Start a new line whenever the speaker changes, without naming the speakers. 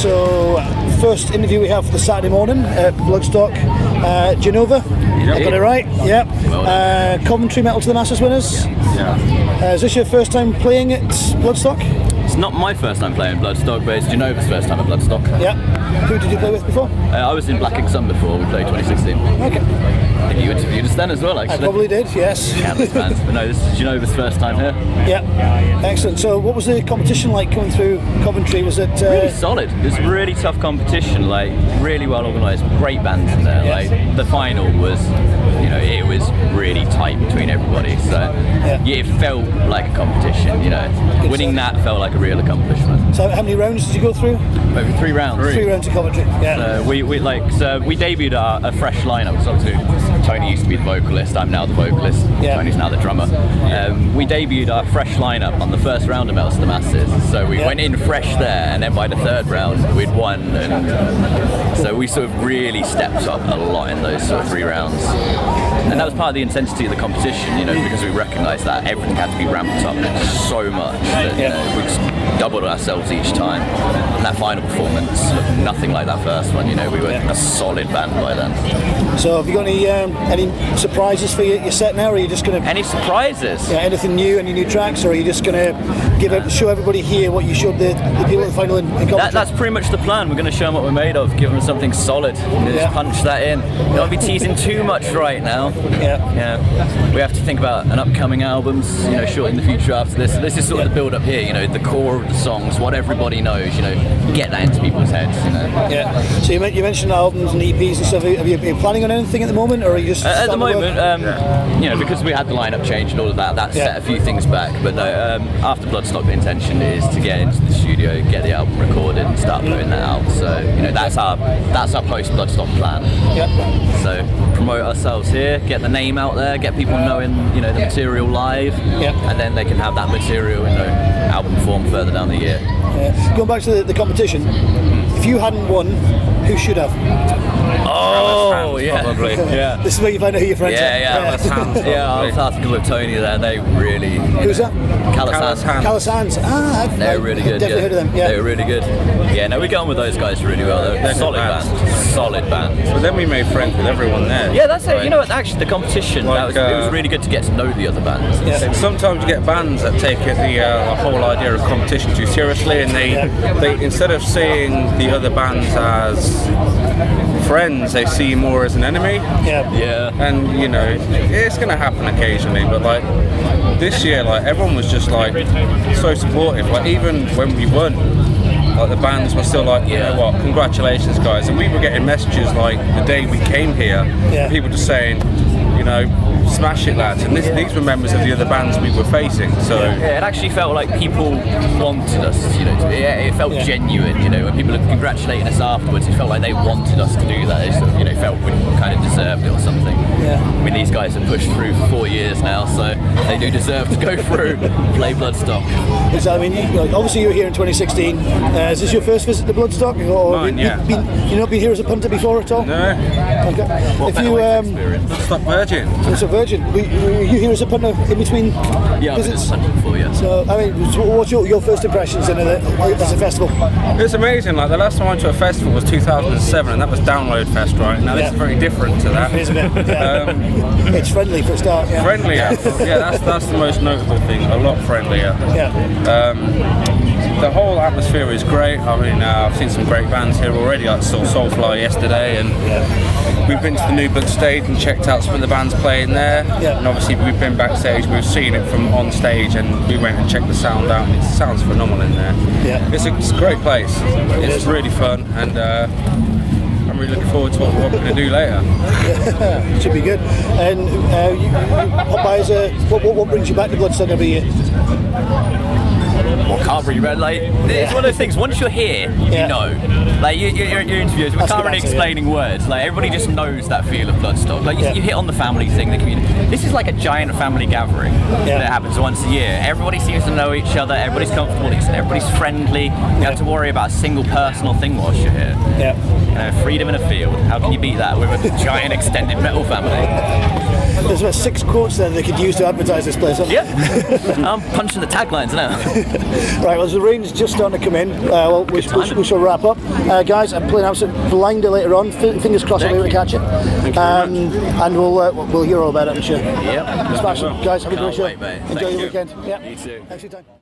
So, first interview we have for the Saturday morning at Bloodstock, Djinova. I got it right. Yep.
Well
Coventry Metal to the Masters winners.
Yeah.
Is this your first time playing at Bloodstock?
It's not my first time playing Bloodstock, but it's Djinova's first time at Bloodstock.
Yeah. Who did you play with before?
I was in Black Ink Sun before. We played 2016.
Okay.
I think you interviewed us then as well, actually.
I probably did, yes.
Countless fans, but no, this is Djinova's first time here.
Yeah. Excellent. So, what was the competition like coming through Coventry? Was it
really solid? It was a really tough competition, like really well organised, great bands in there.
Yes.
Like the final was, it was really tight between everybody. So it felt like a competition.
Good
Winning
stuff.
that felt like a real accomplishment.
So, how many rounds did you go through?
Over 3 rounds.
3 rounds of Coventry. Yeah.
So we debuted a fresh lineup. Because obviously Tony used to be the vocalist. I'm now the vocalist.
Yeah.
Tony's now the drummer. We debuted our fresh lineup on the first round of Metal to the Masses. So we went in fresh there, and then by the 3rd round we'd won. And so we sort of really stepped up a lot in those sort of 3 rounds. And that was part of the intensity of the competition, because we recognised that everything had to be ramped up so much that we just doubled ourselves each time. And that final performance looked nothing like that first one. We were a solid band by then.
So, have you got any surprises for your set now, or are you just going to...
Any surprises?
Yeah, anything new, any new tracks, or are you just going to show everybody here what you showed the people at the final in Coventry?
That's pretty much the plan. We're going to show them what we're made of, give them something solid, just punch that in. Don't be teasing too much right now. Yeah. We have to think about an upcoming albums, shortly in the future after this. This is sort of the build up here, the core of the songs, what everybody knows, get that into people's heads,
Yeah. So you mentioned albums and EPs and stuff. Are you planning on anything at the moment, or are you just
at the moment, because we had the lineup change and all of that set a few things back. But no, after Bloodstock, the intention is to get into the studio, get the album recorded, and start putting that out. So that's our post Bloodstock plan.
Yeah.
So promote ourselves here, get the name out there, get people knowing the material live, and then they can have that material in album form further down the year.
Going back to the competition, if you hadn't won, who should have?
Oh, yeah. Probably. Yeah.
This is where you find out who your friends are.
I'll have to go with Tony there. They really...
Who's that?
Callous Hands. They're really good.
Definitely heard of them. Yeah.
They were really good. Yeah, no, we get on with those guys really well. They're solid band.
But then we made friends with everyone there.
Yeah, that's it. Actually, the competition, it was really good to get to know the other bands.
Yeah. Sometimes you get bands that take the whole idea of competition too seriously, and they instead of seeing the other bands as friends, they see you more as an enemy.
Yeah.
And it's going to happen occasionally, but this year, everyone was just so supportive. Even when we won, the bands were still you know what, congratulations guys. And we were getting messages the day we came here, people just saying, smash it lads. And these were members of the other bands we were facing. So
it actually felt like people wanted us, it felt genuine, when people were congratulating us afterwards, it felt like they wanted us to do that. They sort of, felt we kind of deserved it or something. I mean, these guys have pushed through for 4 years now, so they do deserve to go through and play Bloodstock.
So, obviously you were here in 2016. Is this your first visit to Bloodstock? Or
Mine,
you've not been here as a punter before at all?
No.
Okay.
What better way to experience?
Bloodstock Virgin.
It's a Virgin. Were you here as a punter in between visits?
I've been punting before, yeah.
So, what's your first impressions as a festival?
It's amazing. The last time I went to a festival was 2007, and that was Download Fest, right? Now this is very different to that.
Isn't it? Yeah. It's friendly for a start. Yeah.
Friendlier. That's the most notable thing. A lot friendlier. The whole atmosphere is great. I've seen some great bands here already. I saw Soulfly yesterday, and we've been to the New Book stage and checked out some of the bands playing there. And obviously we've been backstage, we've seen it from on stage, and we went and checked the sound out, and it sounds phenomenal in there. It's a great place. It's really fun, and I'm really looking forward to what we're going to do later.
Should be good. And you pop by what brings you back to Bloodstock every year?
Can't really read, it's one of those things, once you're here, you know. Your interviews, we can't really explaining words. Everybody just knows that feel of Bloodstock. You hit on the family thing, the community. This is like a giant family gathering that happens once a year. Everybody seems to know each other, everybody's comfortable, everybody's friendly. You don't have to worry about a single personal thing whilst you're here.
Yeah.
Freedom in a field. How can you beat that with a giant extended metal family?
There's about 6 quotes there they could use to advertise this place.
Yep. I'm punching the taglines now.
Right, well, the rain's just starting to come in. Well, we shall wrap up. Guys, I'm playing out at Blinder later on. Fingers crossed I'll be able to catch it. And we'll hear all about it, I'm sure.
Yep.
Smash it. Guys, have a great show.
Wait, mate.
Enjoy your weekend.
You too.
Thanks for your time.